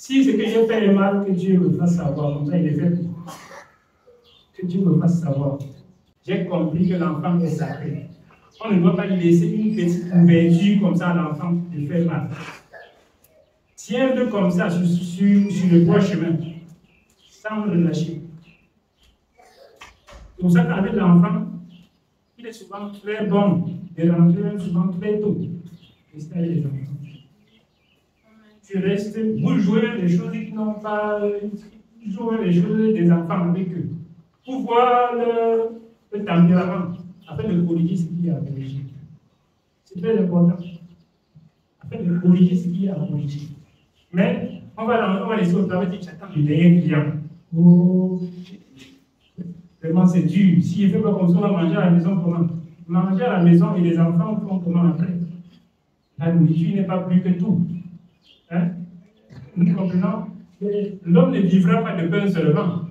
Si ce que j'ai fait est mal, que Dieu me fasse savoir. Comme ça, il est fait pour que Dieu me fasse savoir. J'ai compris que l'enfant est sacré. On ne doit pas lui laisser une petite ouverture comme ça à l'enfant de faire mal. Tiens-le comme ça sur le droit chemin, sans le lâcher. C'est pour ça qu'avec l'enfant, il est souvent très bon de rentrer souvent très tôt. Restez avec les enfants. Tu restes, vous jouez les choses qui n'ont pas, jouez les choses des enfants avec eux. Pour voir le tempérament, afin de corriger ce qui est à corriger. C'est très important. Afin de corriger ce qui est à corriger. Mais on va laisser au travail, dire j'attends le dernier client. Oh, vraiment c'est dur. Si je ne fais pas comme ça, on va manger à la maison comment? Manger à la maison et les enfants font comment après? La nourriture n'est pas plus que tout. Hein? Nous comprenons? L'homme ne vivra pas de pain seulement.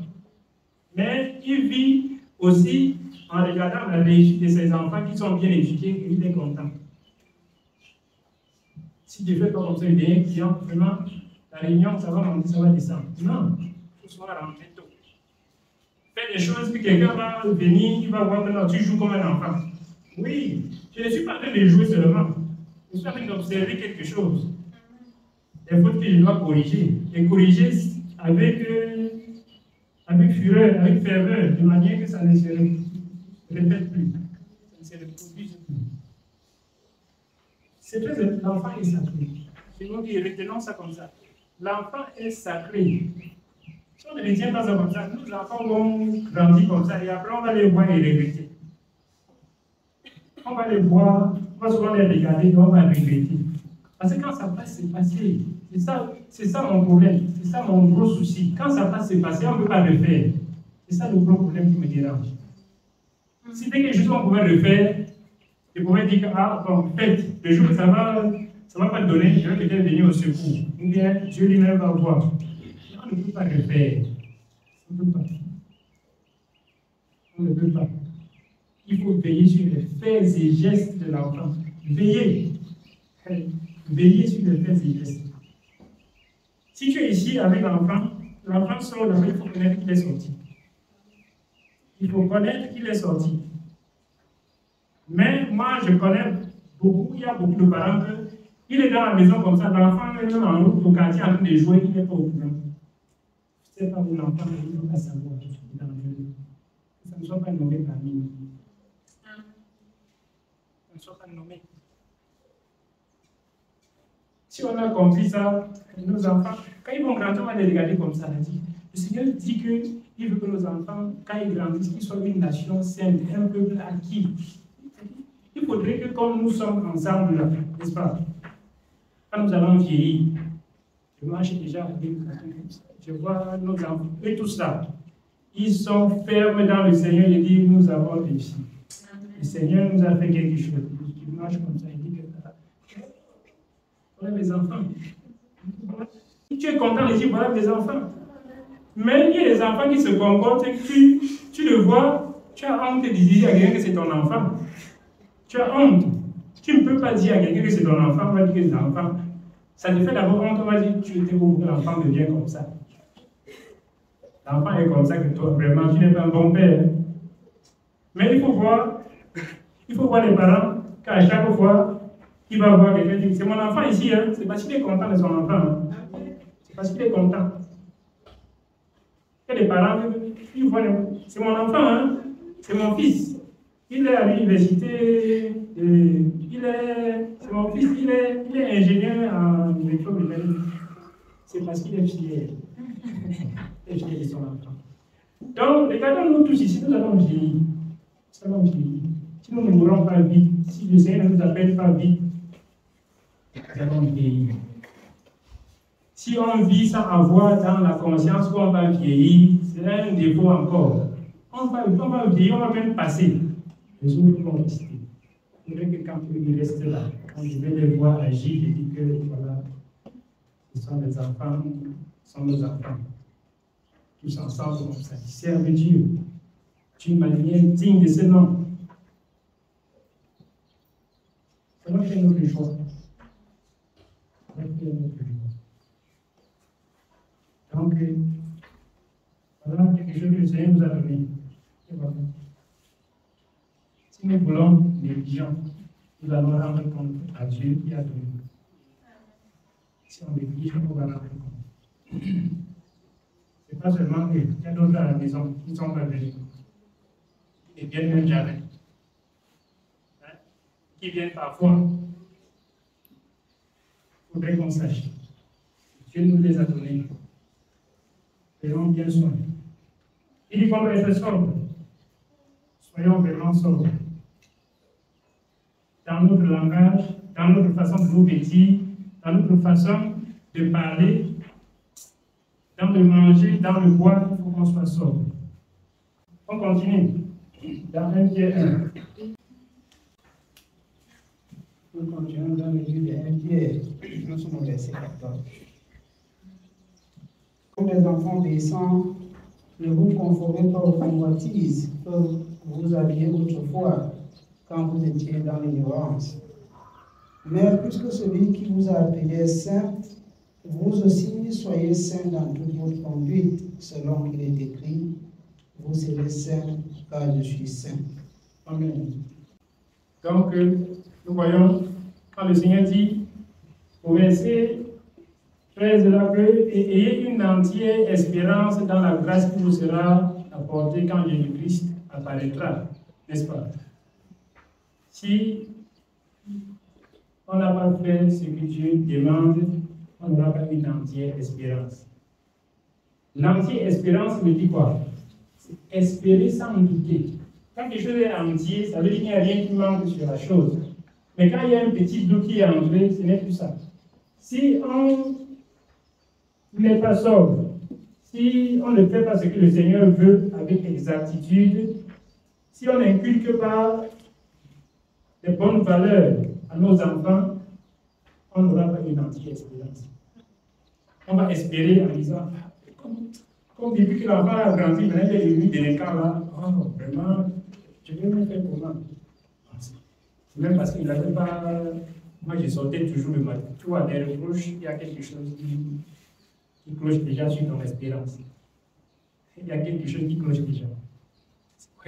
Mais il vit aussi en regardant la réussite de ses enfants qui sont bien éduqués et il est content. Si tu ne fais pas comme ça, il y a un client, vraiment, la réunion, ça va monter, ça va descendre. Non, il faut se rentrer tôt. Fais des choses que quelqu'un va venir, il va voir que non, tu joues comme un enfant. Oui, je ne suis pas en train de jouer seulement. Je suis en train d'observer quelque chose. Des fautes que je dois corriger. Et corriger avec fureur, avec ferveur, de manière que ça ne se répète plus. Ça ne se reproduise plus. C'est très l'enfant est sacré. C'est nous qui retenons ça comme ça. L'enfant est sacré. Si on ne retient pas ça comme ça, nos enfants vont grandir comme ça et après on va les voir et regretter. On va les voir, on va souvent les regarder et on va regretter. Parce que quand ça passe, c'est passé. C'est ça mon problème. C'est ça mon gros souci. Quand ça passe, c'est passé, on ne peut pas le faire. C'est ça le gros problème qui me dérange. Si dès quelque chose qu'on pouvait le faire, je pouvais dire que, ah, bon, faites, le jour où ça va pas donner, je vais peut-être venir au secours. Ou bien, Dieu lui-même va voir. On ne peut pas le faire. On ne peut pas. On ne peut pas. Il faut veiller sur les faits et gestes de l'enfant. Veiller. Veiller sur les faits et gestes. Si tu es ici avec l'enfant sort là, il faut connaître qu'il est sorti. Il faut connaître qu'il est sorti. Mais moi, je connais beaucoup, il y a beaucoup de parents il est dans la maison comme ça, l'enfant est même en route au quartier en train de jouer, il n'est pas au courant. Je ne sais pas où l'enfant est, il ne va pas savoir. Ça ne soit pas nommé parmi nous. Ça ne soit pas nommé. Si on a compris ça, nos enfants, quand ils vont grandir, on va les regarder comme ça. Le Seigneur dit qu'il veut que nos enfants, quand ils grandissent, qu'ils soient une nation sainte, un peuple acquis. Il faudrait que comme nous sommes ensemble là, n'est-ce pas? Quand nous allons vieillir, je marche déjà avec je vois nos enfants, et tout ça, ils sont fermes dans le Seigneur et disent nous avons réussi. Le Seigneur nous a fait quelque chose. Il marche comme ça, il dit que voilà mes enfants. Si tu es content de dire voilà mes enfants. Mais il y a des enfants qui se comportent et tu le vois, tu as honte de dire à quelqu'un que c'est ton enfant. Tu as honte. Tu ne peux pas dire à quelqu'un que c'est ton enfant, on va dire que c'est ton enfant. Ça te fait d'abord honte, on va dire que tu étais où l'enfant devient comme ça. L'enfant est comme ça que toi, vraiment, tu n'es pas un bon père. Mais il faut voir les parents, qu'à chaque fois, il va voir quelqu'un qui dit c'est mon enfant ici, hein. C'est parce qu'il est content de son enfant. Hein. C'est parce qu'il est content. Et les parents, ils voient, c'est mon enfant, hein. C'est mon fils. Il est à l'université, c'est mon fils, il est ingénieur en électromécanique. C'est parce qu'il est fier. Il est fier de son enfant. Donc, regardons-nous tous ici, nous allons vieillir. Nous allons vieillir. Si nous ne mourrons pas vite, si le Seigneur ne nous appelle pas vite, nous allons vieillir. Si on vit sans avoir dans la conscience qu'on va vieillir, c'est un défaut encore. On va vieillir, on va même passer. Les autres vont rester. Il faudrait que quand ils restent là, quand je vais les voir agir, je dis que voilà, ce sont des enfants, ce sont nos enfants. Tous ensemble comme ça, qui servent Dieu d'une manière digne de ce nom. Ça va faire notre choix. Ça va faire notre choix. Donc, voilà quelque chose que le Seigneur nous a donné. Et voilà. Si nous voulons négligents, nous allons rendre compte à Dieu qui a donné. Si on néglige, on va rendre compte. Ce n'est pas seulement eux, il y a d'autres à la maison qui sont pas venus. Qui ne viennent même jamais. Hein? Qui viennent parfois. Il faudrait qu'on sache. Dieu nous les a donnés. Faisons bien soin. Il dit qu'on doit être sobre. Soyons vraiment sobres. Dans notre langage, dans notre façon de nous vêtir, dans notre façon de parler, dans le manger, dans le boire, il faut qu'on soit sobre. On continue. Dans 1 Pierre 1. Nous continuons dans le livre de 1 Pierre. Nous sommes au verset 14. Comme les enfants obéissants, ne vous conformez pas aux convoitises que vous aviez autrefois quand vous étiez dans l'ignorance. Mais puisque celui qui vous a appelé est saint, vous aussi soyez saints dans toute votre conduite, selon qu'il est écrit, vous serez saints car je suis saint. Amen. Donc, nous voyons, quand le Seigneur dit, au verset 13 là, que ayez une entière espérance dans la grâce qui vous sera apportée quand Jésus-Christ apparaîtra, n'est-ce pas? Si on n'a pas fait ce que Dieu demande, on n'aura pas une entière espérance. L'entière espérance me dit quoi? C'est espérer sans douter. Quand quelque chose est entier, ça veut dire qu'il n'y a rien qui manque sur la chose. Mais quand il y a un petit doute qui est entré, ce n'est plus ça. Si on n'est pas sobre, si on ne fait pas ce que le Seigneur veut avec exactitude, si on n'inculque pas les bonnes valeurs à nos enfants, on n'aura pas une entière espérance. On va espérer en disant, comme depuis que l'enfant a grandi, maintenant il est devenu délinquant là, oh, vraiment, je vais me faire comment? C'est même parce qu'il n'avait pas. Moi, je sortais toujours le matin. Tu vois, des reproches, il y a quelque chose qui cloche déjà sur ton espérance. Il y a quelque chose qui cloche déjà.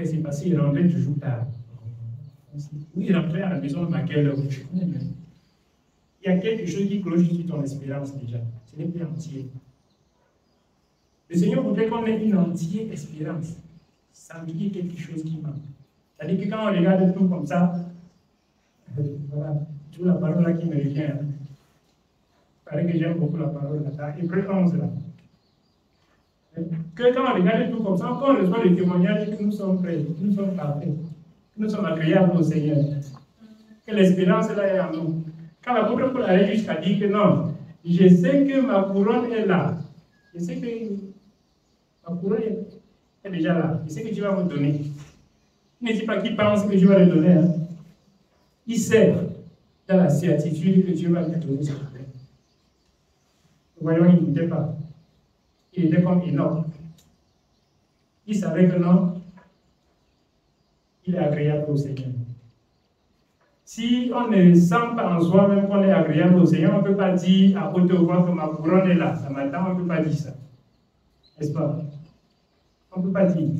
C'est parce qu'il rentrait toujours tard. Oui, il rentrait à la maison à quelle heure? Je connais même. Il y a quelque chose qui cloche sur ton espérance déjà. Ce n'est plus entier. Le Seigneur voudrait qu'on ait une entière espérance, sans qu'il y ait quelque chose qui manque. C'est-à-dire que quand on regarde tout comme ça, voilà, toute la parole là qui me revient. Hein. Il paraît que j'aime beaucoup la parole là. Hébreux 11 là. Que quand on regarde tout comme ça, quand on reçoit le témoignage que nous sommes prêts, que nous sommes parfaits, que nous sommes agréables au Seigneur, que l'espérance là est en nous. Quand l'apôtre Paul allait jusqu'à dire que non, je sais que ma couronne est là. Je sais que ma couronne est déjà là. Je sais que tu vas me donner. Il ne dit pas qu'il pense que je vais le donner. Hein. Il sait, dans la certitude, que Dieu va lui donner cette couronne. Voyons, il ne doutait pas. Il était comme Enoch. Il savait que non, il est agréable au Seigneur. Si on ne sent pas en soi-même qu'on est agréable au Seigneur, on ne peut pas dire à côté au ventre que ma couronne est là. Ça m'attend, on ne peut pas dire ça. N'est-ce pas? On ne peut pas dire.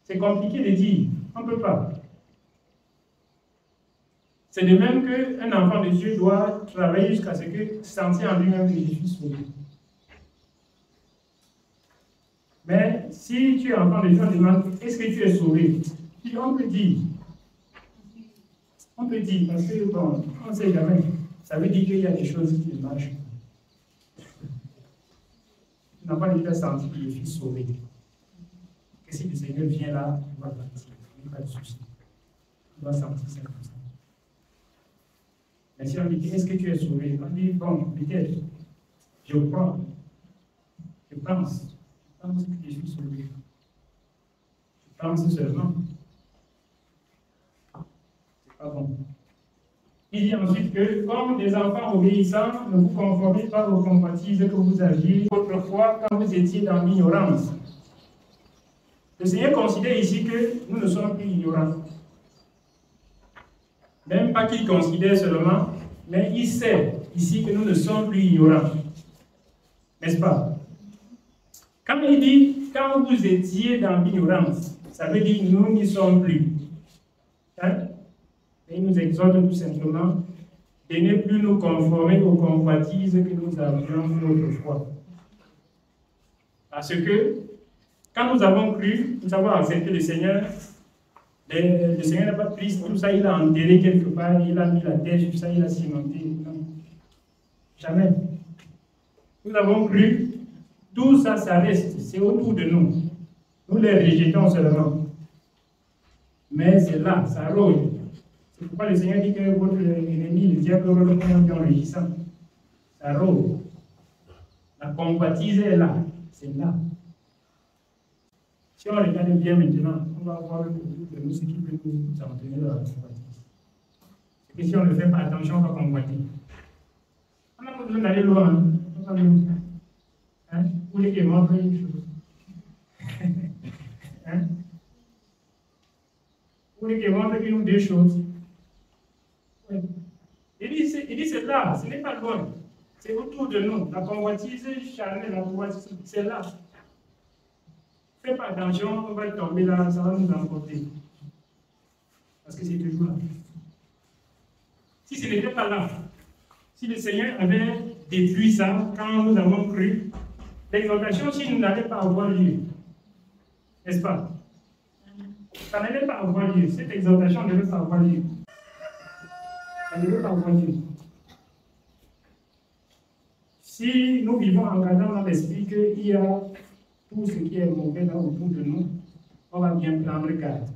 C'est compliqué de dire. On ne peut pas. C'est de même qu'un enfant de Dieu doit travailler jusqu'à ce que sentir en lui-même que je suis sauvé. Mais si tu es enfant de Dieu, on demande est-ce que tu es sauvé? Puis on peut dire. On peut dire, parce que bon, on ne sait jamais. Ça veut dire qu'il y a des choses qui marchent. L'enfant de Dieu a senti que je suis sauvé. Que si le Seigneur vient là, il va partir. Il n'y a pas de souci. Il va sentir ça comme ça. Mais si on dit, est-ce que tu es sauvé? On dit, bon, peut-être. Je crois. Je pense. Je pense que je suis sauvé. Je pense seulement. C'est pas bon. Il dit ensuite que, comme des enfants obéissants, ne vous conformez pas aux convoitises que vous aviez autrefois quand vous étiez dans l'ignorance. Le Seigneur considère ici que nous ne sommes plus ignorants. Même pas qu'il considère seulement, mais il sait ici que nous ne sommes plus ignorants. N'est-ce pas? Quand il dit, quand vous étiez dans l'ignorance, ça veut dire nous n'y sommes plus. Hein? Et il nous exhorte tout simplement de ne plus nous conformer aux convoitises que nous avions autrefois. Parce que quand nous avons cru, nous avons accepté le Seigneur n'a pas pris tout ça, il a enterré quelque part, il a mis la terre sur ça, il a cimenté. Non. Jamais. Nous avons cru, tout ça, ça reste, c'est autour de nous. Nous les rejetons seulement. Mais c'est là, ça rôde. C'est pourquoi le Seigneur dit que votre ennemi, le diable, rôde comme un régissant. Ça rôde. La convoitise est là. C'est là. Si on regarde bien maintenant, on va voir autour de nous ce qui peut nous entraîner dans la convoitise. C'est que si on ne fait pas attention, on va convoiter. On n'a pas besoin d'aller loin. Hein? Vous voulez qu'il montre une chose? Hein? Vous voulez qu'il montre une ou deux choses? Oui. Il dit c'est là, ce n'est pas loin. C'est autour de nous. La convoitise charnelle, la convoitise, c'est là. Fais pas attention, on va tomber là, ça va nous emporter. Parce que c'est toujours là. Si ce n'était pas là, si le Seigneur avait détruit ça quand nous avons cru, l'exaltation, s'il n'allait pas avoir lieu, n'est-ce pas? Ça n'allait pas avoir lieu. Cette exaltation ne devait pas avoir lieu. Ça ne devait pas avoir lieu. Si nous vivons en gardant dans l'esprit qu'il y a tout ce qui est mauvais là autour de nous, on va bien prendre garde.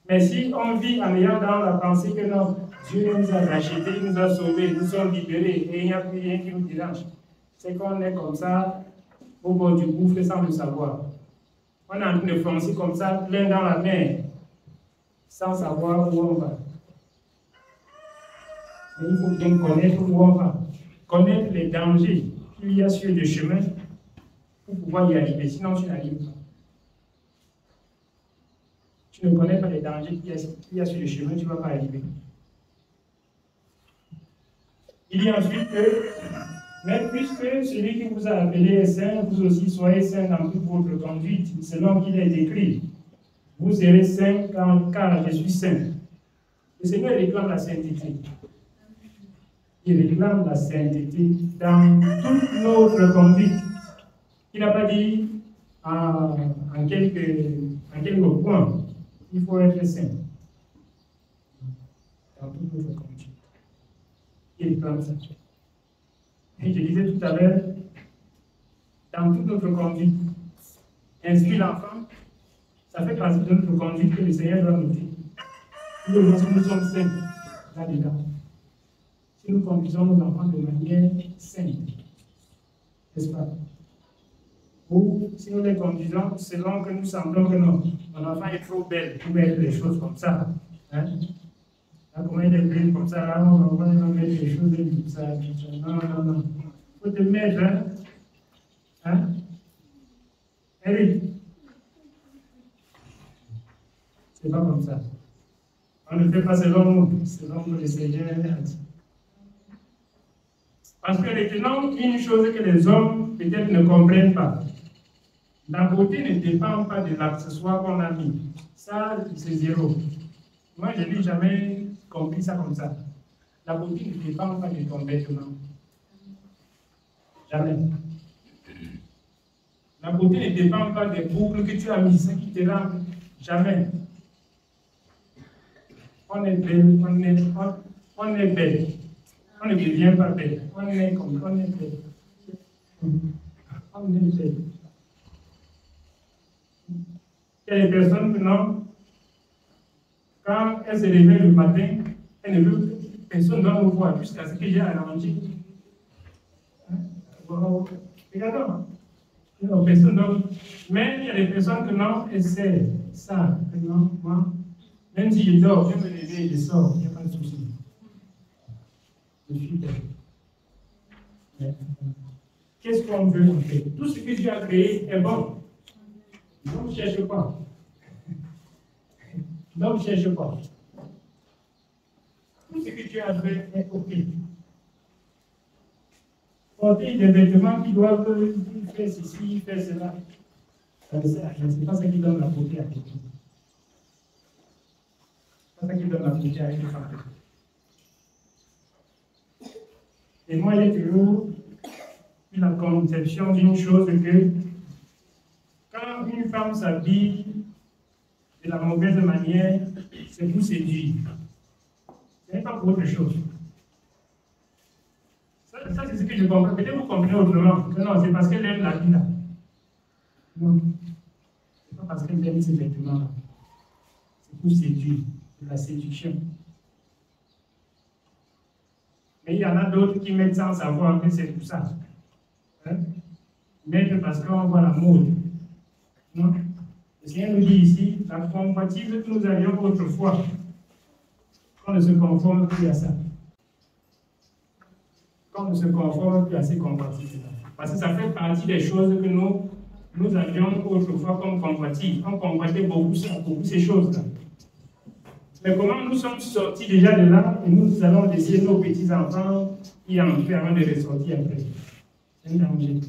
Mais si on vit en ayant dans la pensée que non, Dieu nous a rachetés, il nous a sauvés, nous sommes libérés et il n'y a plus rien qui nous dérange, c'est qu'on est comme ça au bord du gouffre sans le savoir. On est en train de foncer comme ça, plein dans la mer, sans savoir où on va. Mais il faut bien connaître où on va, connaître les dangers qu'il y a sur le chemin pour pouvoir y arriver, sinon tu n'arrives pas. Tu ne connais pas les dangers qu'il y a sur le chemin, tu ne vas pas arriver. Il dit ensuite que, mais puisque celui qui vous a appelé est saint, vous aussi soyez saints dans toute votre conduite, selon qu'il est écrit. Vous serez saints car je suis saint. Le Seigneur réclame la sainteté. Il réclame la sainteté dans toute notre conduite. Il n'a pas dit en quelques points. Il faut être saint. Dans toute notre conduite. Il réclame ça. Et je disais tout à l'heure, dans toute notre conduite, inscrit l'enfant, ça fait partie de notre conduite que le Seigneur doit noter. Nous sommes saints, là-dedans. Si nous conduisons nos enfants de manière sainte, n'est-ce pas? Ou si nous les conduisons selon que nous semblons que non, mon enfant est trop belle pour mettre les choses comme ça. Hein? Là, comment il est belle comme ça, là, on va mettre les choses comme ça. Non. Il faut te mettre, hein? Hein? Eric, c'est pas comme ça. On ne fait pas selon nous, selon que le Seigneur a dit. Parce que retenons une chose que les hommes peut-être ne comprennent pas. La beauté ne dépend pas de l'accessoire qu'on a mis. Ça, c'est zéro. Moi, je n'ai jamais compris ça comme ça. La beauté ne dépend pas de ton vêtement. Jamais. La beauté ne dépend pas des boucles que tu as mis, ce qui te rend. Jamais. On est belle, on est belle. On ne devient pas belle. On est comme on est belle. On est belle. Il y a des personnes que non, quand elles se réveillent le matin, elles ne veulent personne ne me voir jusqu'à ce que j'ai arrangé. Regardons. Personne non. Mais il y a des personnes que non, elles savent ça. Que non, moi, même si je dors, je me réveille, je sors, il n'y a pas de souci. Je suis belle. Qu'est-ce qu'on veut en fait? Tout ce que Dieu a créé est bon. Donc, ne cherche pas. Donc, ne cherche pas. Tout ce que Dieu a fait est OK. porter des vêtements qui doivent faire ceci, faire cela. Ça ne sert à rien. Ce n'est pas ça qui donne la beauté à quelqu'un. Ce n'est pas ça qui donne la beauté à une femme. Et moi, j'ai toujours eu la conception d'une chose que quand une femme s'habille de la mauvaise manière, c'est pour séduire. Ce n'est pas pour autre chose. Ça c'est ce que je comprends. Peut-être vous comprenez autrement. Non, c'est parce qu'elle aime la vie là. Non. C'est pas parce qu'elle aime ces vêtements là. C'est pour séduire. C'est la séduction. Mais il y en a d'autres qui mettent sans savoir que c'est pour ça. Hein? Mettre parce qu'on voit la mode. Non. Le Seigneur nous dit ici, la convoitise que nous avions autrefois, qu'on ne se conforme plus à ça. Qu'on ne se conforme plus à ces convoitises-là. Parce que ça fait partie des choses que nous avions autrefois comme convoitise. On convoitait beaucoup ces choses-là. Mais comment nous sommes sortis déjà de là et nous allons laisser nos petits-enfants y entrer avant de ressortir après? C'est un danger.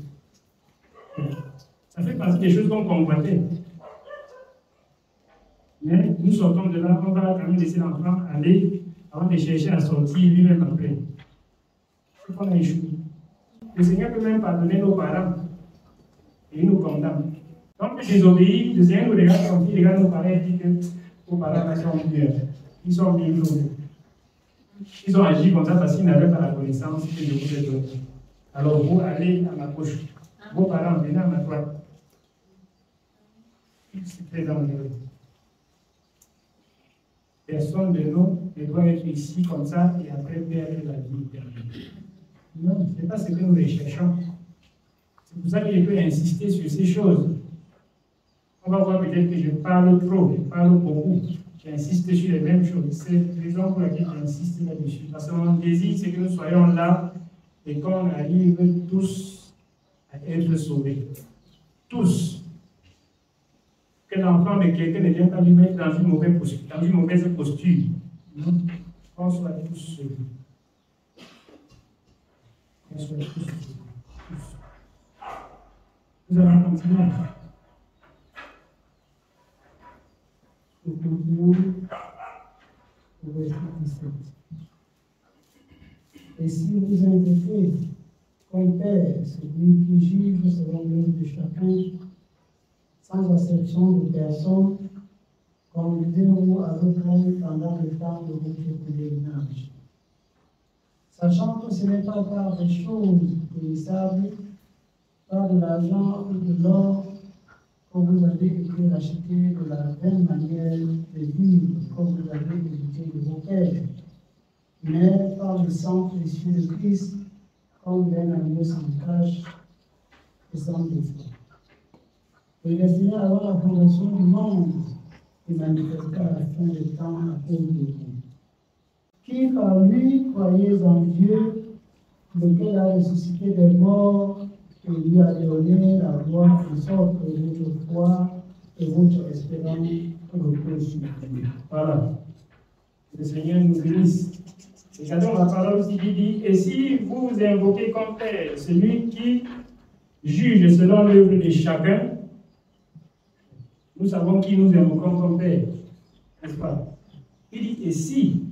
Ça fait partie des choses qu'on convoitait. Mais nous sortons de là, on va quand même laisser l'enfant aller avant de chercher à sortir lui-même après. C'est qu'on a échoué. Le Seigneur peut même pardonner nos parents et il nous condamne. Donc, on désobéit, le Seigneur nous regarde comme il regarde nos parents et dit que nos parents sont mieux. Ils sont bien nous. Ils ont agi comme ça parce qu'ils n'avaient pas la connaissance que je vous ai donnée. Alors, vous allez à ma gauche. Vos parents, venez à ma droite. C'est très dangereux. Personne de nous ne doit être ici comme ça et après perdre la vie éternelle. Non, ce n'est pas ce que nous recherchons. C'est pour ça que je peux insister sur ces choses. On va voir peut-être que je parle trop, je parle beaucoup. J'insiste sur les mêmes choses. C'est la raison pour laquelle j'insiste là-dessus. Parce que mon désir, c'est que nous soyons là et qu'on arrive tous à être sauvés. Tous. Que l'enfant de quelqu'un ne vienne pas lui mettre dans une mauvaise posture. Non. Qu'on soit tous sauvés. Qu'on soit tous sauvés. Tous. Nous allons continuer. Nous continuons au verset 17. Et si vous invitez comme Père celui qui juge selon l'œuvre de chacun, sans acception de personne, conduisez-vous à votre aide pendant le temps de votre pèlerinage. Sachant que ce n'est pas par des choses périssables, par de l'argent ou de l'or, que vous avez été rachetés de la même manière de vivre, comme vous avez hérité de vos pères, mais par le sang précieux de Christ, comme d'un agneau sans tache et sans défaut. Et le Seigneur, avant la fondation du monde, est manifesté à la fin des temps à cause de vous. Qui par lui croyez en Dieu, lequel a ressuscité des morts et lui a donné la gloire, en sorte que votre foi et votre espérance reposent sur Dieu. Voilà. Le Seigneur nous bénisse. Regardons la parole aussi qui dit, et si vous invoquez comme Père celui qui juge selon l'œuvre de chacun, nous savons qui nous invoquons comme Père, n'est-ce pas? Il dit, et si,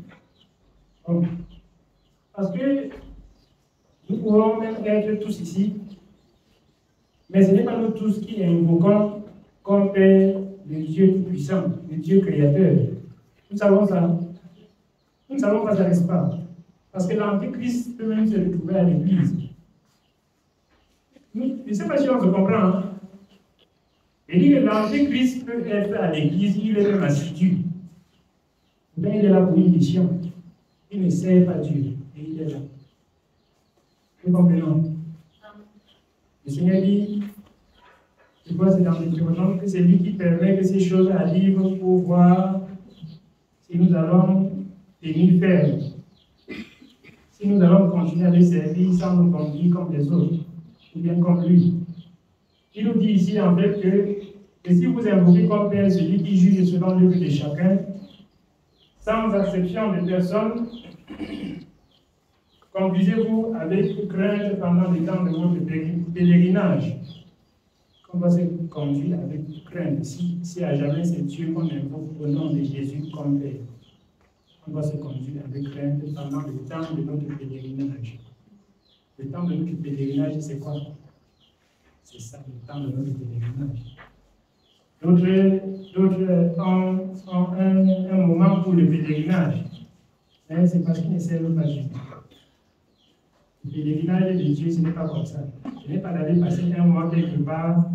parce que nous pouvons même être tous ici, mais ce n'est pas nous tous qui invoquons comme Père le Dieu tout-puissant, le Dieu créateur. Nous savons ça. Nous ne savons pas ça, n'est-ce pas? Parce que l'Antéchrist peut même se retrouver à l'église. Je ne sais pas si on se comprend. Hein? Il dit que l'Antéchrist peut être à l'église, il est même assidu. Mais il est là pour une mission. Il ne sert pas Dieu. Et il est là. Nous comprenons. Le Seigneur dit, je crois que c'est dans Deutéronome, que c'est lui qui permet que ces choses arrivent pour voir si nous allons tenir ferme. Si nous allons continuer à les servir sans nous conduire comme les autres, ou bien comme lui. Il nous dit ici en fait que si vous invoquez comme Père celui qui juge selon l'œuvre de chacun, sans acception de personne, conduisez-vous avec crainte pendant le temps de votre pèlerinage. On doit se conduire avec crainte. Si à jamais c'est Dieu qu'on invoque au nom de Jésus comme Père, on doit se conduire avec crainte pendant le temps de notre pèlerinage. Le temps de notre pèlerinage, c'est quoi? C'est ça, le temps de notre pèlerinage. D'autres ont un moment pour le pèlerinage. Mais c'est parce qu'ils ne servent pas Dieu. Le pèlerinage de Dieu, ce n'est pas comme ça. Ce n'est pas d'aller passer un mois quelque part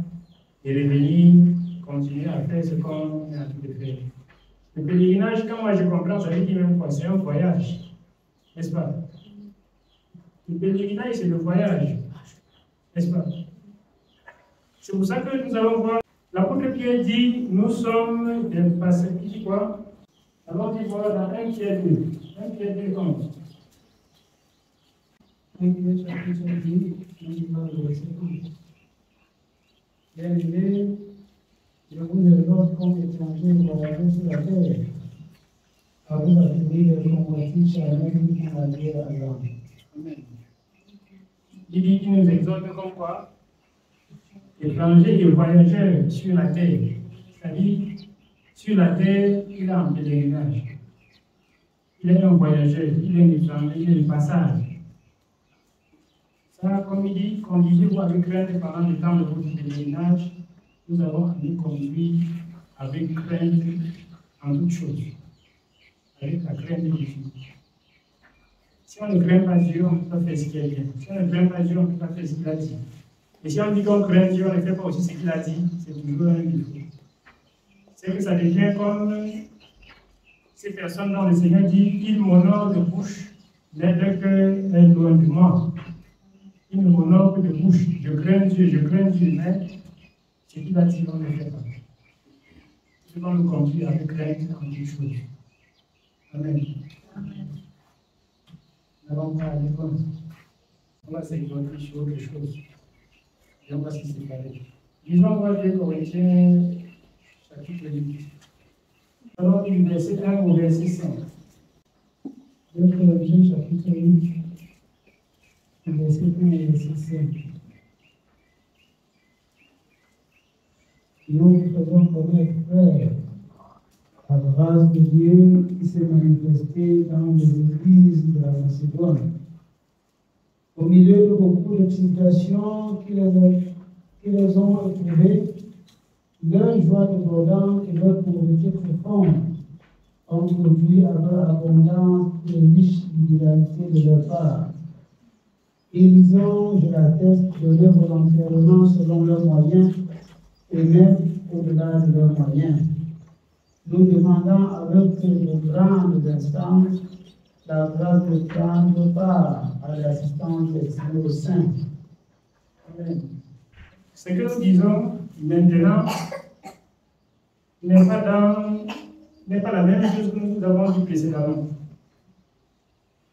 et revenir, continuer à faire ce qu'on est en train de faire. Le pèlerinage, quand moi je comprends, ça veut dire même quoi? C'est un voyage. N'est-ce pas? Le pèlerinage, c'est le voyage. N'est-ce pas? C'est pour ça que nous allons voir. L'apôtre Pierre dit, nous sommes des passés. Il dit quoi? Alors, il voit dans 1 Pierre 2. 1 Pierre 2, 11. 1 Pierre chapitre 2, on va le verset 11. Bien-aimés, je vous exhorte comme étrangers voyageurs sur la terre, à vous accueillir les convoitises charnelles qui font la guerre à l'âme. Amen. Il dit qu'il nous exhorte comme quoi? Étrangers et voyageurs sur la terre. C'est-à-dire, sur la terre, il est en pèlerinage. Il est un voyageur, il est un étranger, il est de passage. Ça, comme il dit, conduisez-vous avec crainte pendant le temps de votre pèlerinage. Nous avons à nous conduire avec crainte en toutes choses. Avec la crainte de Dieu. Si on ne craint pas Dieu, on ne peut pas faire ce qu'il a dit. Si on ne craint pas Dieu, on ne peut pas faire ce qu'il a dit. Et si on dit qu'on craint Dieu, on ne fait pas aussi ce qu'il a dit, c'est toujours un défaut. C'est que ça devient comme ces personnes dont le Seigneur dit, il m'honore de bouche, mais le cœur est loin de moi. Il ne m'honore que de bouche. Je crains Dieu, mais ce qu'il a dit, on ne le fait pas. C'est qu'on nous conduit avec crainte en toutes choses. Amen. Amen. Nous n'allons pas à l'école. On va s'exhorter sur autre chose. Et on va se séparer. Lisons moi 2 Corinthiens, chapitre 8. Alors, du verset 1 au verset 5. 2 Corinthiens, chapitre 8, verset 1 et verset 5. Nous vous faisons connaître, frères, la grâce de Dieu qui s'est manifestée dans les églises de la Macédoine. Au milieu de beaucoup d'excitations qui les ont éprouvées, leur joie débordante et leur pauvreté profonde ont produit à leur abondance et riche libéralité de leur part. Ils ont, je l'atteste, donné volontairement selon leurs moyens et même au-delà de leurs moyens. Nous demandons avec de grandes instances la grâce de prendre part à l'assistance destinée aux saints. Amen. Ce que nous disons maintenant n'est pas la même chose que nous avons dit précédemment.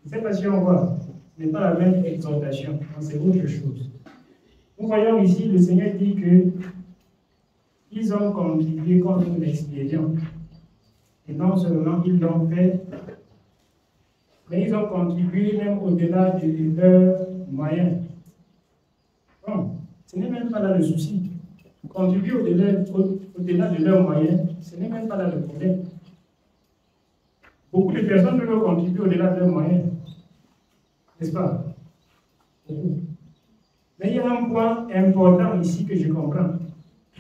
Je ne sais pas si on voit, ce n'est pas la même exhortation, c'est autre chose. Nous voyons ici, le Seigneur dit que ils ont contribué comme nous l'expérions. Et non seulement ils l'ont fait, mais ils ont contribué même au-delà de leurs moyens. Bon, ce n'est même pas là le souci. Contribuer au-delà de leurs moyens, ce n'est même pas là le problème. Beaucoup de personnes peuvent contribuer au-delà de leurs moyens. N'est-ce pas? Beaucoup. Mais il y a un point important ici que je comprends.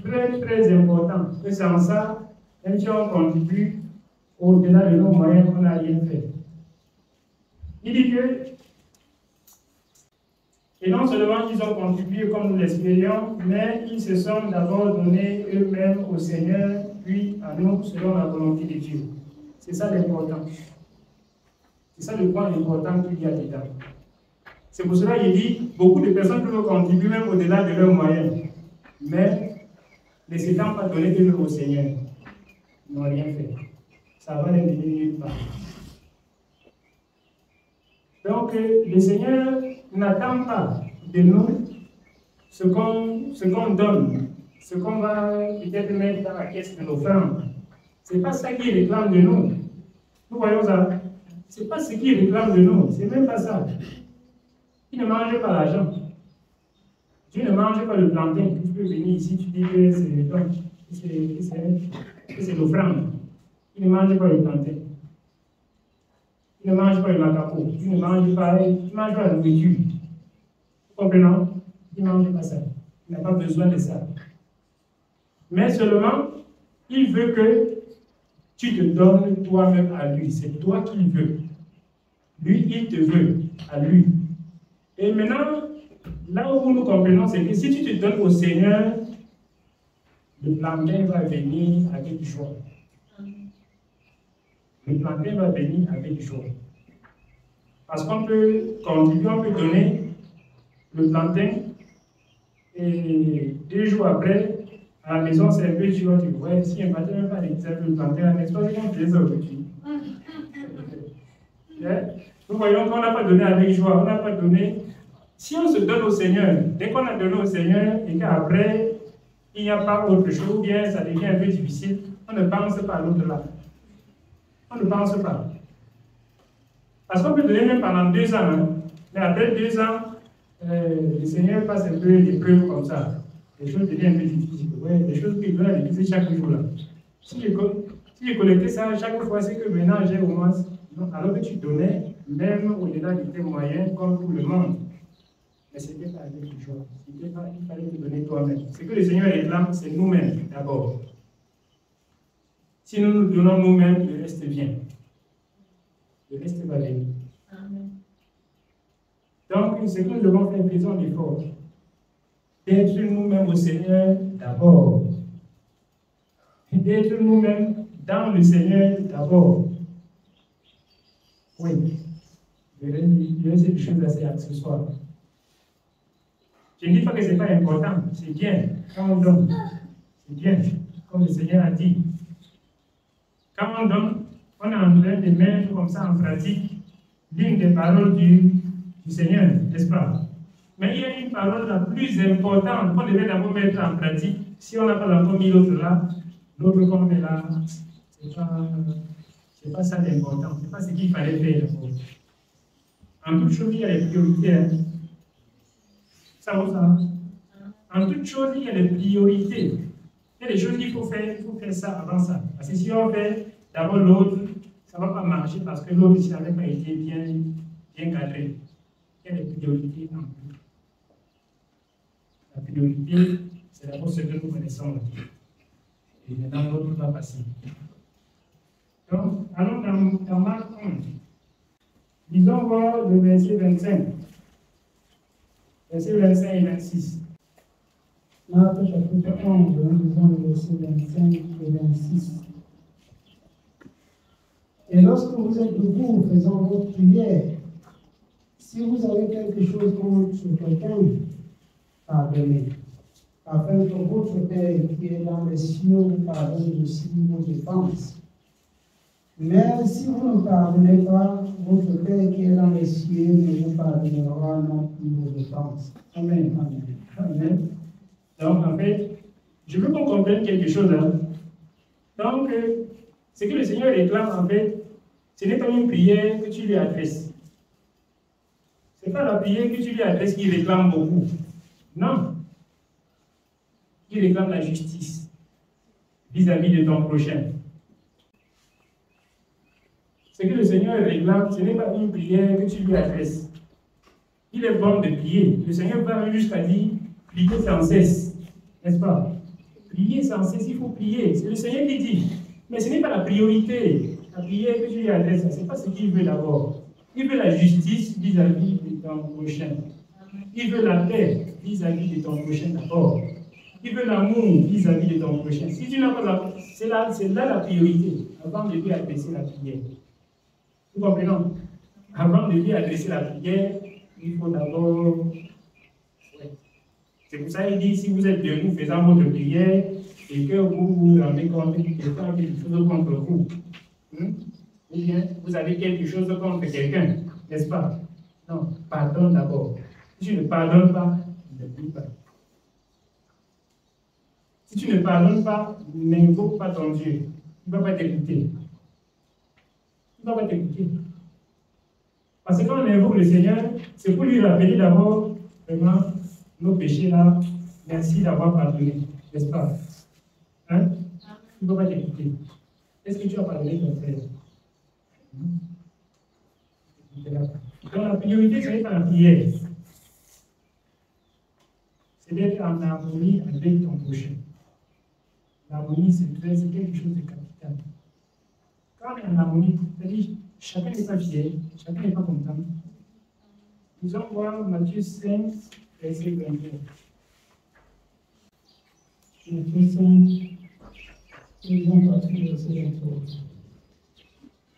Très, très important. Et c'est en ça, même si on contribue au-delà de nos moyens, on n'a rien fait. Il dit que, et non seulement ils ont contribué comme nous l'espérions, mais ils se sont d'abord donnés eux-mêmes au Seigneur, puis à nous selon la volonté de Dieu. C'est ça l'important. C'est ça le point important qu'il y a dedans. C'est pour cela qu'il dit, beaucoup de personnes peuvent contribuer même au-delà de leurs moyens, mais ne s'étant pas donné eux-mêmes au Seigneur, ils n'ont rien fait. Ça va les mener nulle part. Donc, le Seigneur n'attend pas de nous ce qu'on donne, ce qu'on va peut-être mettre dans la caisse de l'offrande. Ce n'est pas ça qui réclame de nous. Nous voyons ça. Ce n'est pas ce qui réclame de nous. Ce n'est même pas ça. Il ne mange pas l'argent. Tu ne manges pas le plantain. Tu peux venir ici, tu dis que c'est l'offrande. Il ne mange pas le plantain. Il ne mange pas le macaco. Tu ne manges pas la nourriture. Vous comprenez? Il ne mange pas ça. Il n'a pas besoin de ça. Mais seulement, il veut que tu te donnes toi-même à lui. C'est toi qu'il veut. Lui, il te veut à lui. Et maintenant, là où nous comprenons, c'est que si tu te donnes au Seigneur, le plantain va venir avec joie. Le plantain va venir avec joie. Parce qu'on peut contribuer, on peut donner le plantain et 2 jours après, à la maison, c'est un peu dur. Tu vois, si un matin, même pas l'exemple le plantain, n'est-ce pas qu'on fait ça aujourd'hui? Nous voyons qu'on n'a pas donné avec joie, on n'a pas donné. Si on se donne au Seigneur, dès qu'on a donné au Seigneur et qu'après, il n'y a pas autre chose, ou bien ça devient un peu difficile, on ne pense pas à l'autre là. On ne pense pas. Parce qu'on peut donner même pendant 2 ans, hein, mais après 2 ans, le Seigneur passe un peu des preuves comme ça. Les choses deviennent un peu difficiles. Ouais, les choses qu'il veut à l'église chaque jour là. Si j'ai collecté ça chaque fois, c'est que maintenant j'ai au moins. Alors que tu donnais, même au-delà de tes moyens, comme tout le monde. Mais ce n'était pas avec joie. Il fallait te donner toi-même. Ce que le Seigneur réclame, c'est nous-mêmes d'abord. Si nous nous donnons nous-mêmes, le reste vient. Le reste va venir. Amen. Donc, ce que nous devons faire, faisons l'effort d'être nous-mêmes au Seigneur d'abord. D'être nous-mêmes dans le Seigneur d'abord. Oui. Il y a des choses assez accessoires. Je ne dis pas que ce n'est pas important, c'est bien quand on donne. C'est bien, comme le Seigneur a dit. Quand on donne, on est en train de mettre comme ça en pratique l'une des paroles du Seigneur, n'est-ce pas? Mais il y a une parole la plus importante qu'on devait d'abord mettre en pratique. Si on n'a pas encore mis l'autre là, l'autre qu'on met là, c'est pas ça l'important, c'est pas ce qu'il fallait faire d'abord. En toute chose, il y a les priorités. Hein. Ça va, ça? En toute chose, il y a les priorités. Il y a des choses qu'il faut faire, il faut faire ça avant ça. Parce que si on fait d'abord l'autre, ça ne va pas marcher parce que l'autre, ça n'avait pas été bien cadré. Il y a des priorités en plus. La priorité, c'est d'abord ce que nous connaissons. Et maintenant, l'autre va passer. Donc, allons dans Marc 11. Lisons voir le verset 25. Verset 25 et 26. Marc chapitre 11, nous lisons le verset 25 et 26. Et lorsque vous êtes debout faisant votre prière, si vous avez quelque chose contre quelqu'un, pardonnez, afin que votre Père qui est dans les cieux vous pardonne aussi vos offenses. Mais si vous ne pardonnez pas, votre Père qui est dans les cieux ne vous pardonnera non plus vos offenses. Amen. Amen. Amen. Donc, en fait, je veux qu'on comprenne quelque chose. Hein. Donc, ce que le Seigneur réclame, en fait, ce n'est pas une prière que tu lui adresses. Ce n'est pas la prière que tu lui adresses qui réclame beaucoup. Non. Il réclame la justice vis-à-vis de ton prochain. Ce que le Seigneur réclame, ce n'est pas une prière que tu lui adresses. Il est bon de prier. Le Seigneur va jusqu'à dire, priez sans cesse. N'est-ce pas? Prier sans cesse, il faut prier. C'est le Seigneur qui dit. Mais ce n'est pas la priorité. La prière que tu lui adresses, ce n'est pas ce qu'il veut d'abord. Il veut la justice vis-à-vis de ton prochain. Il veut la paix vis-à-vis de ton prochain d'abord. Il veut l'amour vis-à-vis de ton prochain. Si tu n'as pas la... C'est là la priorité, avant de lui adresser la prière. Vous comprenez? Avant de lui adresser la prière, il faut d'abord... Ouais. C'est pour ça qu'il dit, si vous êtes debout faisant votre prière, et que vous vous rendez compte que quelqu'un a quelque chose contre vous, ou bien vous avez quelque chose contre quelqu'un, n'est-ce pas? Non, pardonne d'abord. Si tu ne pardonnes pas, ne prie pas. Si tu ne pardonnes pas, n'invoque pas ton Dieu. Il ne va pas t'écouter. Il ne va pas t'écouter. Parce que quand on invoque le Seigneur, c'est pour lui rappeler d'abord vraiment nos péchés là. Merci d'avoir pardonné, n'est-ce pas? Hein? Il ne faut pas t'écouter. Est-ce que tu as pardonné ton frère? Donc la priorité, ce n'est pas la prière. C'est d'être en harmonie avec ton prochain. L'harmonie, c'est quelque chose de capital. Quand on est en harmonie, c'est-à-dire chacun n'est pas fier, chacun n'est pas content. Nous allons voir Matthieu 5, verset 21. Matthieu 5, verset 23.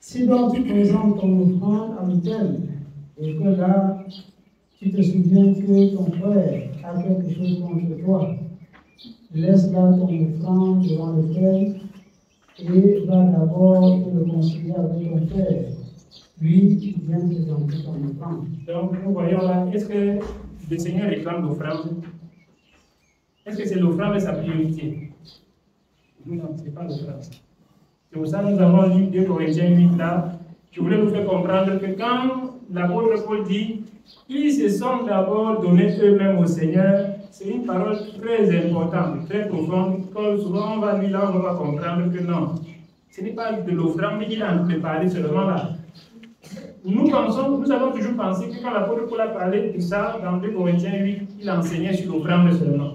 Si donc tu présentes ton offrande à l'autel, et que là, tu te souviens que ton frère a quelque chose contre toi, laisse là ton offrande devant l'autel et va d'abord te réconcilier avec ton frère. Lui, il vient présenter ton offrande. Donc, nous voyons là, est-ce que le Seigneur réclame l'offrande? Est-ce que c'est l'offrande sa priorité? Non, ce n'est pas l'offrande. C'est pour ça que nous avons lu 2 Corinthiens 8 là. Je voulais vous faire comprendre que quand l'apôtre Paul dit ils se sont d'abord donnés eux-mêmes au Seigneur, c'est une parole très importante, très profonde. Quand souvent on va lire là, on va comprendre que non, ce n'est pas de l'offrande, mais il est en train de parler seulement là. Nous avons toujours pensé que quand l'apôtre Paul a parlé de ça dans 2 Corinthiens 8, il enseignait sur l'offrande seulement.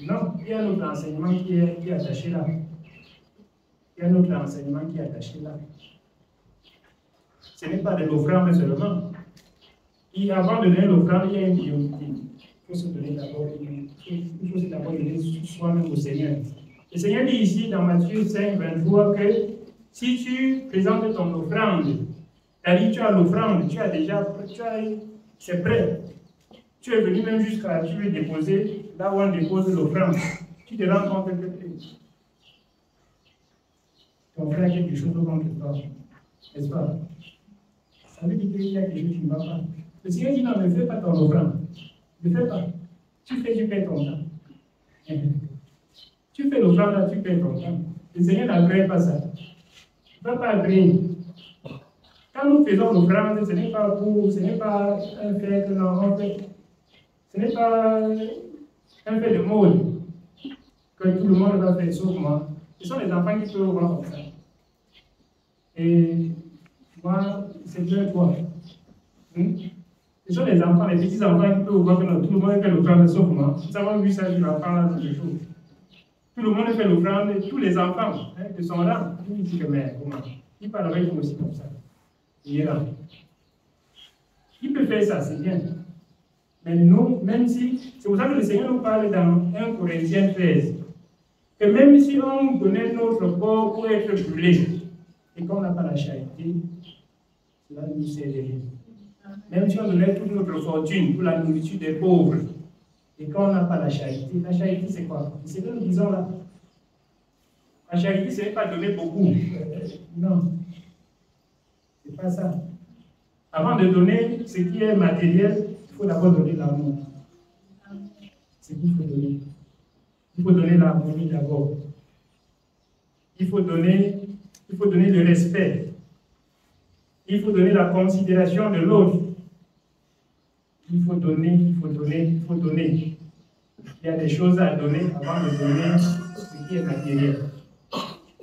Non, il y a un autre enseignement qui est attaché là. Il y a un autre enseignement qui est attaché là. Ce n'est pas de l'offrande seulement. Et avant de donner l'offrande, il y a une priorité. Il faut se donner d'abord, donner soi-même au Seigneur. Le Seigneur dit ici dans Matthieu 5, 23 que si tu présentes ton offrande, c'est-à-dire tu as l'offrande, c'est prêt. Tu es venu même jusqu'à, tu veux déposer, là où on dépose l'offrande. Tu te rends compte que ton frère a quelque chose contre toi. N'est-ce pas? Ça veut dire qu'il y a quelque chose qui ne va pas. Le Seigneur dit non, ne fais pas ton offrande. Ne fais pas. Tu perds ton temps. Tu fais l'offrande là, tu perds ton temps. Le Seigneur n'agrée pas ça. Il ne va pas agréer. Quand nous faisons l'offrande, ce n'est pas un fait que l'on fait. Ce n'est pas un fait de mode que tout le monde va faire sauf moi. Ce sont les enfants qui peuvent voir comme ça. Et moi, c'est bien quoi. Ce sont les enfants, les petits enfants qui peuvent voir que tout le monde fait l'offrande sauf moi. Nous avons vu ça, je vais apprendre là tous les jours. Tout le monde fait l'offrande, tous les enfants de son rang. Il dit que mais comment? Il parle avec nous aussi comme ça. Il est là. Il peut faire ça, c'est bien. Mais nous, même si, c'est pour ça que le Seigneur nous parle dans 1 Corinthiens 13, que même si on donnait notre corps pour être brûlé, et qu'on n'a pas la charité, cela nous sert de rien. Même si on donnait toute notre fortune pour la nourriture des pauvres, et qu'on n'a pas la charité c'est quoi? C'est ce que nous disons là. La charité, ce n'est pas donner beaucoup. Non. C'est pas ça. Avant de donner ce qui est matériel, il faut d'abord donner l'amour. C'est ce qu'il faut donner. Il faut donner l'harmonie d'abord. Il faut donner le respect. Il faut donner la considération de l'autre. Il faut donner. Il y a des choses à donner avant de donner ce qui est matériel.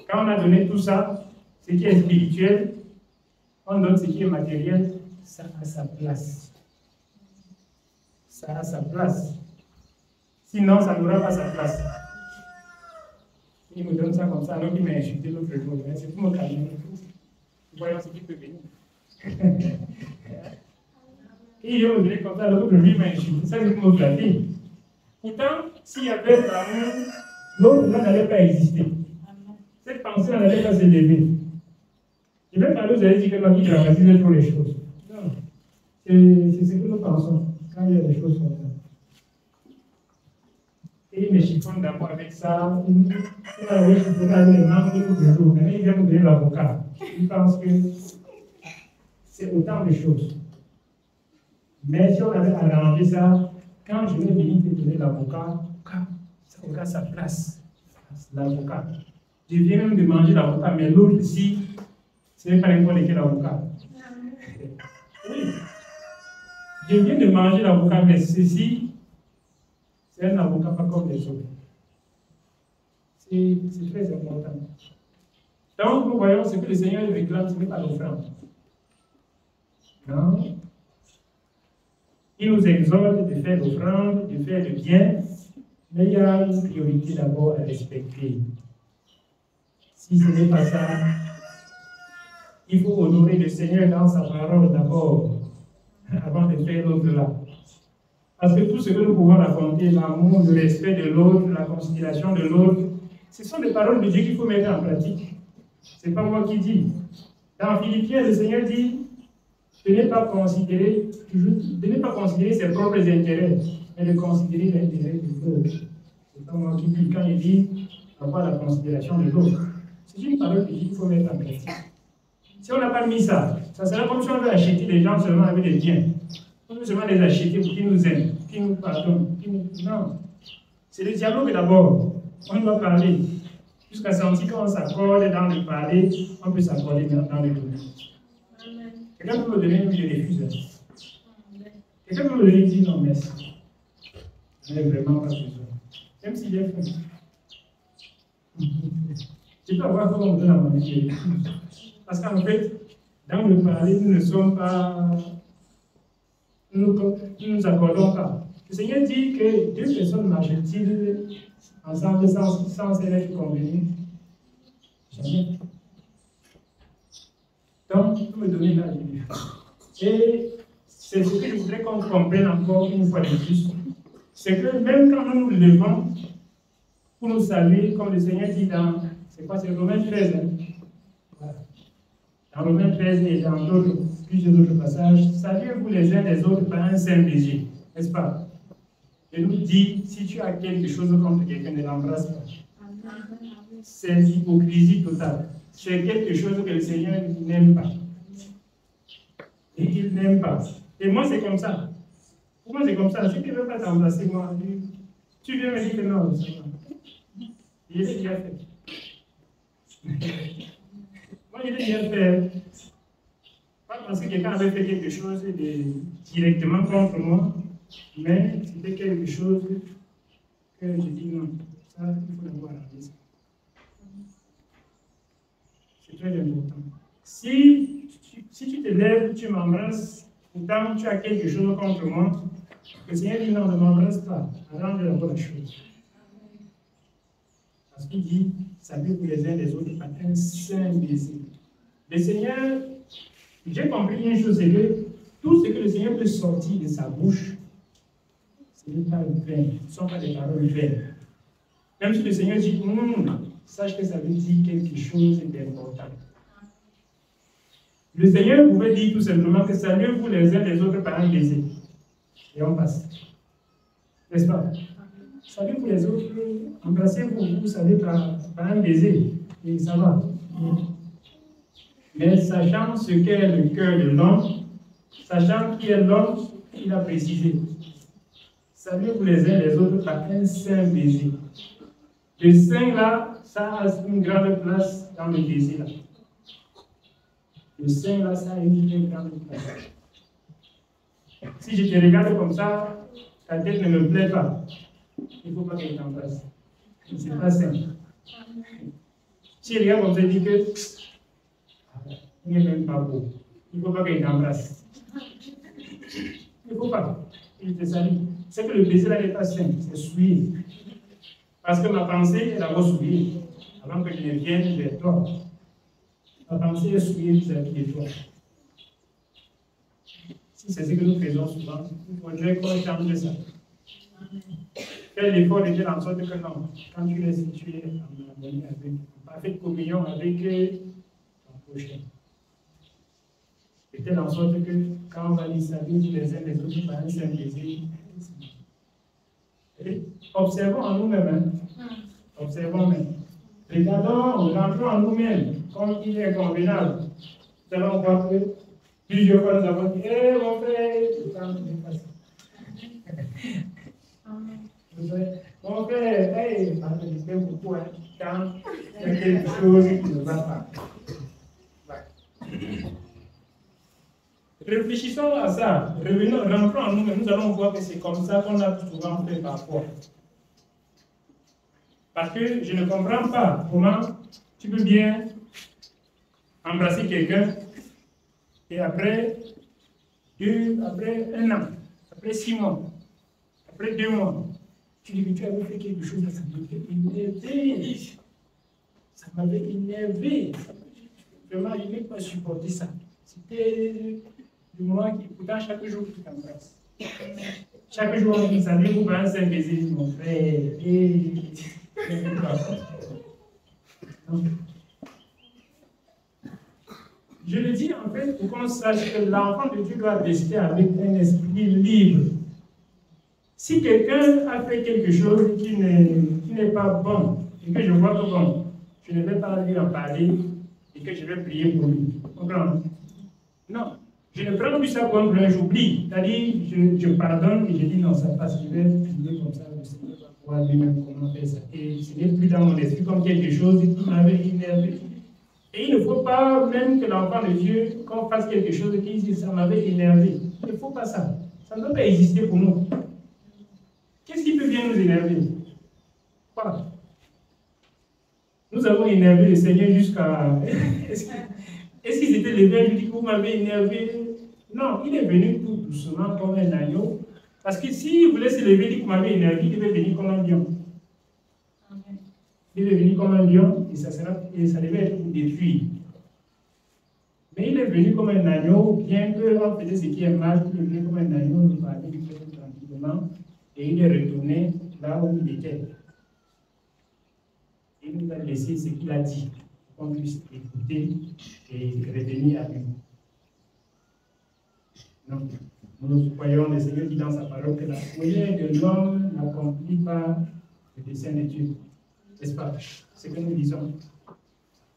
Quand on a donné tout ça, ce qui est spirituel, on donne ce qui est matériel, ça a sa place. Ça a sa place. Sinon, ça n'aura pas sa place. Il me donne ça comme ça, alors qu'il m'a insulté l'autre jour. C'est pour me calmer. Voyons ce qui peut venir. Et il me donné comme ça, l'autre jour, il m'a insulté. Ça, c'est pour me flatter. Pourtant, s'il y avait l'amour, l'autre là n'allait pas exister. Cette pensée n'allait pas se lever. Je vais parler, vous allez dire que l'homme qui dramatise trop les choses. Non. C'est ce que nous pensons quand il y a des choses comme ça. Et il me chiffonne d'abord avec ça. Il m'a chiffonné avec les membres du jour. Maintenant, il vient me donner l'avocat. Il pense que c'est autant de choses. Mais si on avait arrangé ça, quand je vais venir te donner l'avocat, ça aura sa place. L'avocat. Je viens même de manger l'avocat, mais l'autre ici, ce n'est pas n'importe quel avocat. Oui, je viens de manger l'avocat, mais ceci, c'est un avocat pas comme les autres. C'est très important. Donc, nous voyons ce que le Seigneur réclame, ce n'est pas l'offrande. Non. Il nous exhorte de faire l'offrande, de faire le bien, mais il y a une priorité d'abord à respecter. Si ce n'est pas ça, il faut honorer le Seigneur dans sa parole d'abord, avant de faire l'autre là. Parce que tout ce que nous pouvons raconter, l'amour, le respect de l'autre, la considération de l'autre, ce sont des paroles de Dieu qu'il faut mettre en pratique. Ce n'est pas moi qui dis. Dans Philippiens, le Seigneur dit de ne pas considérer ses propres intérêts, mais de considérer l'intérêt de l'autre. Ce n'est pas moi qui dis. Quand il dit avoir la considération de l'autre, c'est une parole de Dieu qu'il faut mettre en pratique. Si on n'a pas mis ça, ça sera comme si on veut acheter les gens seulement avec des biens. On veut seulement les acheter pour qu'ils nous aiment, qu'ils nous pardonnent. Non. C'est le dialogue d'abord. On doit parler. Jusqu'à sentir qu'on s'accorde dans le parler, on peut s'accorder dans le donner. Quelqu'un peut me donner, mais je refuse. Quelqu'un peut me donner, dit non, merci. Je n'ai vraiment pas besoin. Même s'il est fou. Je peux avoir comment on me donne à manger. Parce qu'en fait, dans le parler, nous ne sommes pas. Nous ne nous accordons pas. Le Seigneur dit que deux personnes marchent-ils ensemble sans être convenus? Jamais. Donc, vous me donnez la vie. Et c'est ce que je voudrais qu'on comprenne encore une fois de plus. C'est que même quand nous nous levons pour nous saluer, comme le Seigneur dit dans, c'est quoi, c'est Romains 13. Voilà. Dans Romains 13 et dans plusieurs autres passages, saluez-vous les uns les autres par un saint baiser, n'est-ce pas? Il nous dit, si tu as quelque chose contre quelqu'un, ne l'embrasse pas. C'est l'hypocrisie totale. C'est quelque chose que le Seigneur n'aime pas. Et il n'aime pas. Et moi, c'est comme ça. Pour moi, c'est comme ça. Si tu ne veux pas t'embrasser, moi, tu viens me dire que non. Il est déjà fait. Moi, il est déjà fait. Pas parce que quelqu'un avait fait quelque chose directement contre moi, mais c'était quelque chose que je dis non. Ça, il faut l'avoir à l'esprit. C'est très important. Si tu te lèves, tu m'embrasses, pourtant tu as quelque chose contre moi, le Seigneur dit non, ne m'embrasse pas, arrange la bonne chose. Parce qu'il dit, saluez-vous les uns les autres par un saint baiser. Le Seigneur, j'ai compris une chose, c'est que tout ce que le Seigneur peut sortir de sa bouche, ce n'est pas vain, ce ne sont pas des paroles vaines. Même si le Seigneur dit, sache que ça veut dire quelque chose d'important. Le Seigneur pouvait dire tout simplement que saluez-vous les uns les autres par un baiser. Et on passe. N'est-ce pas? Saluez-vous les autres, embrassez-vous, vous savez, par un baiser. Et ça va. Mais sachant ce qu'est le cœur de l'homme, sachant qui est l'homme, il a précisé. Saluez-vous les uns les autres par un saint baiser. Le saint là, ça a une grande place dans le baiser là. Le saint là, ça a une très grande place. Si je te regarde comme ça, ta tête ne me plaît pas. Il ne faut pas qu'elle t'embrasse. Ce n'est pas saint. Si je regarde comme ça, je dis que il n'est même pas beau. Il ne faut pas qu'elle t'embrasse. Il ne faut pas. Il te salue. C'est que le baiser là n'est pas saint, c'est souillé. Parce que ma pensée est d'abord souillée avant que je ne vienne vers toi. Ma pensée est souillée vis-à-vis de toi. Si c'est ce que nous faisons souvent, il faudrait qu'on change ça. Fais l'effort de dire en sorte que non, quand tu es situé en harmonie avec, en parfaite communion avec ton prochain. Et telle en sorte que quand on va les saluer les uns les autres par un saint baiser, observons en nous-mêmes. Observons même. Regardons, rentrons en nous-mêmes, comme il est convenable. Nous allons voir que plusieurs fois nous avons dit, hé mon frère, mon frère, hey, je fais beaucoup, hein, quand il y a quelque chose qui ne va pas. Réfléchissons à ça. Revenons, rentrons en nous, mais nous allons voir que c'est comme ça qu'on a souvent fait parfois. Parce que je ne comprends pas comment tu peux bien embrasser quelqu'un et après un an, après 6 mois, après 2 mois, tu dis que tu avais fait quelque chose, ça m'avait énervé. Ça m'avait énervé. Vraiment, je n'ai pas supporté ça. C'était du moment qui, pourtant, chaque jour, tu t'embrasses. Chaque jour, on dit, savez-vous, un seul baiser, mon frère. Je le dis en fait pour qu'on sache que l'enfant de Dieu doit rester avec un esprit libre. Si quelqu'un a fait quelque chose qui n'est pas bon, et que je vois que bon, je ne vais pas lui en parler et que je vais prier pour lui. Non, je ne prends plus ça comme un j'oublie. C'est-à-dire, je pardonne et je dis non, ça passe, je vais prier comme ça, le Seigneur va pouvoir lui-même comment faire ça. Et ce n'est plus dans mon esprit comme quelque chose qui m'avait énervé. Et il ne faut pas, même que l'enfant de Dieu, qu'on fasse quelque chose qui dit ça m'avait énervé. Il ne faut pas ça. Ça ne doit pas exister pour nous. Qu'est-ce qui peut bien nous énerver? Quoi? Nous avons énervé le Seigneur jusqu'à... Est-ce qu'il s'était levé et lui dit que vous m'avez énervé? Non, il est venu tout doucement comme un agneau. Parce que s'il voulait se lever et dire que vous m'avez énervé, il devait venir comme un lion. Il est venu comme un lion et ça devait être pour détruire. Mais il est venu comme un agneau, bien qu'on faisait ce qui est mal, il est venu comme un agneau, nous parlait du peuple tranquillement, et il est retourné là où il était. Il nous a laissé ce qu'il a dit, qu'on puisse écouter et revenir à lui. Donc, nous croyons, le Seigneur dit dans sa parole que la colère de l'homme n'accomplit pas le dessein de Dieu. N'est-ce pas? C'est ce que nous disons.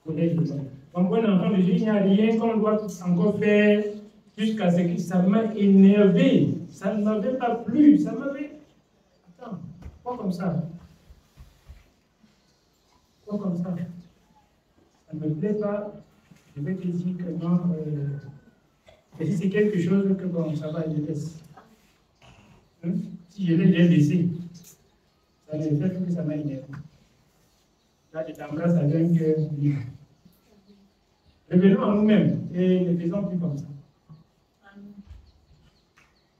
Colère de l'homme. Comme bon enfant de Dieu, il n'y a rien qu'on doit encore faire jusqu'à ce que ça m'a énervé. Ça ne m'avait pas plu. Ça m'avait. Attends, pas comme ça. Pas comme ça. Ça ne me plaît pas. Je vais te dire que non. Et si c'est quelque chose que bon, ça va, je laisse. Si je l'ai déjà laissé, ça ne fait que ça m'a énervé. Là, je t'embrasse avec un cœur libre. Revenons à nous-mêmes et ne faisons plus comme ça.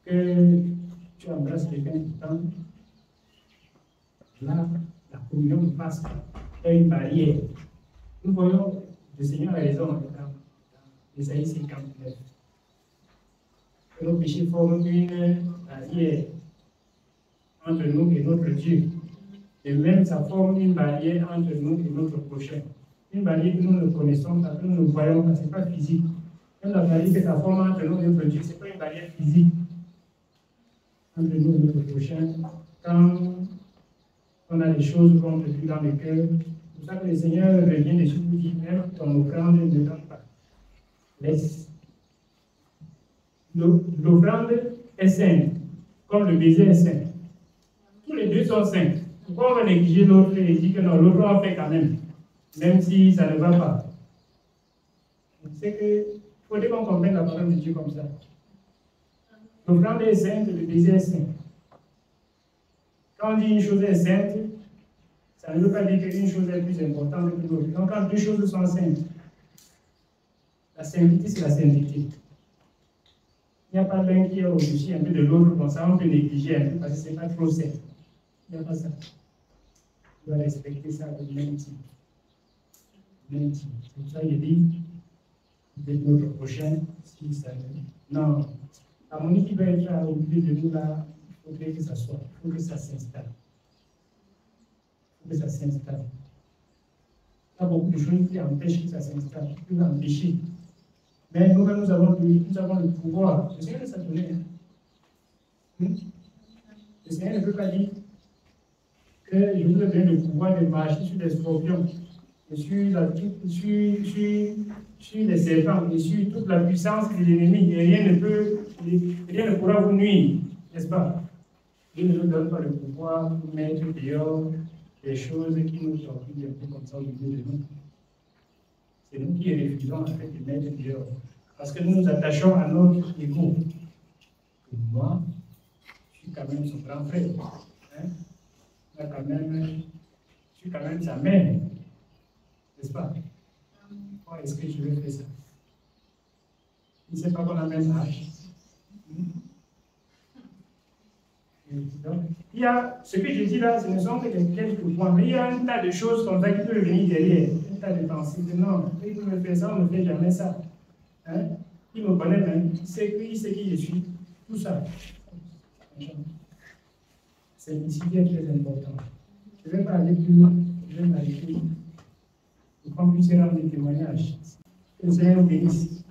Que tu embrasses quelqu'un tout le temps, là, la communion ne passe pas. Il y a une barrière. Nous voyons, le Seigneur a raison dans Ésaïe 59. Que nos péchés forment une barrière entre nous et notre Dieu. Et même ça forme une barrière entre nous et notre prochain. Une barrière que nous ne connaissons pas, que nous ne voyons pas, ce n'est pas physique. Même la barrière que ça forme entre nous et notre Dieu, ce n'est pas une barrière physique. Entre nous et notre prochain, quand on a des choses contre lui dans le cœur, c'est pour ça que le Seigneur revient dessus et dit, même ton offrande ne donne pas. Laisse. L'offrande est sainte, comme le baiser est saint. Tous les deux sont saints. Pourquoi on va négliger l'autre et dire que non, l'autre en fait quand même si ça ne va pas? C'est que il faudrait qu'on comprenne la parole de Dieu comme ça. L'offrande est sainte, le baiser est saint. Quand on dit une chose est sainte, ça ne veut pas dire qu'une chose est plus importante que l'autre. Donc quand deux choses sont saintes, la sainteté, c'est la sainteté. Il n'y a pas l'un qui est au-dessus un peu de l'autre, comme ça on peut négliger un peu parce que ce n'est pas trop sain. Il n'y a pas ça. On doit respecter ça avec même type. C'est pour ça que je dis, peut-être notre prochain, si ça. Non, l'harmonie qui va être au milieu de nous là, il faut que ça soit, il faut que ça s'installe. Il faut que ça s'installe. Il y a beaucoup de choses qui empêchent que ça s'installe, qui peuvent empêcher. Mais nous-mêmes, nous avons le pouvoir. Le Seigneur nous a donné. Le Seigneur ne peut pas dire que je vous ai donné le pouvoir de marcher sur des scorpions, et sur les serpents, et sur toute la puissance de l'ennemi, et rien ne pourra vous nuire, n'est-ce pas? Il ne nous donne pas le pouvoir pour mettre dehors des choses qui nous torturent un peu comme ça au milieu de nous. C'est nous qui refusons en fait de mettre dehors. Parce que nous nous attachons à notre ego. Et moi, je suis quand même son grand frère. Hein? Là, quand même, je suis quand même sa mère. N'est-ce pas? Pourquoi est-ce que je vais faire ça? Il ne sait pas qu'on a le même âge. Donc, il y a, ce que je dis là, ce ne sont que quelques points, mais il y a un tas de choses comme ça qui peuvent venir derrière, un tas de pensées. Non, il peut me faire ça, on ne fait jamais ça. Hein? Il me connaît même, il sait qui je suis, tout ça. C'est ici qui est très important. Je ne vais pas aller plus loin, je vais m'arrêter pour qu'on puisse rendre des témoignages. Que le Seigneur bénisse.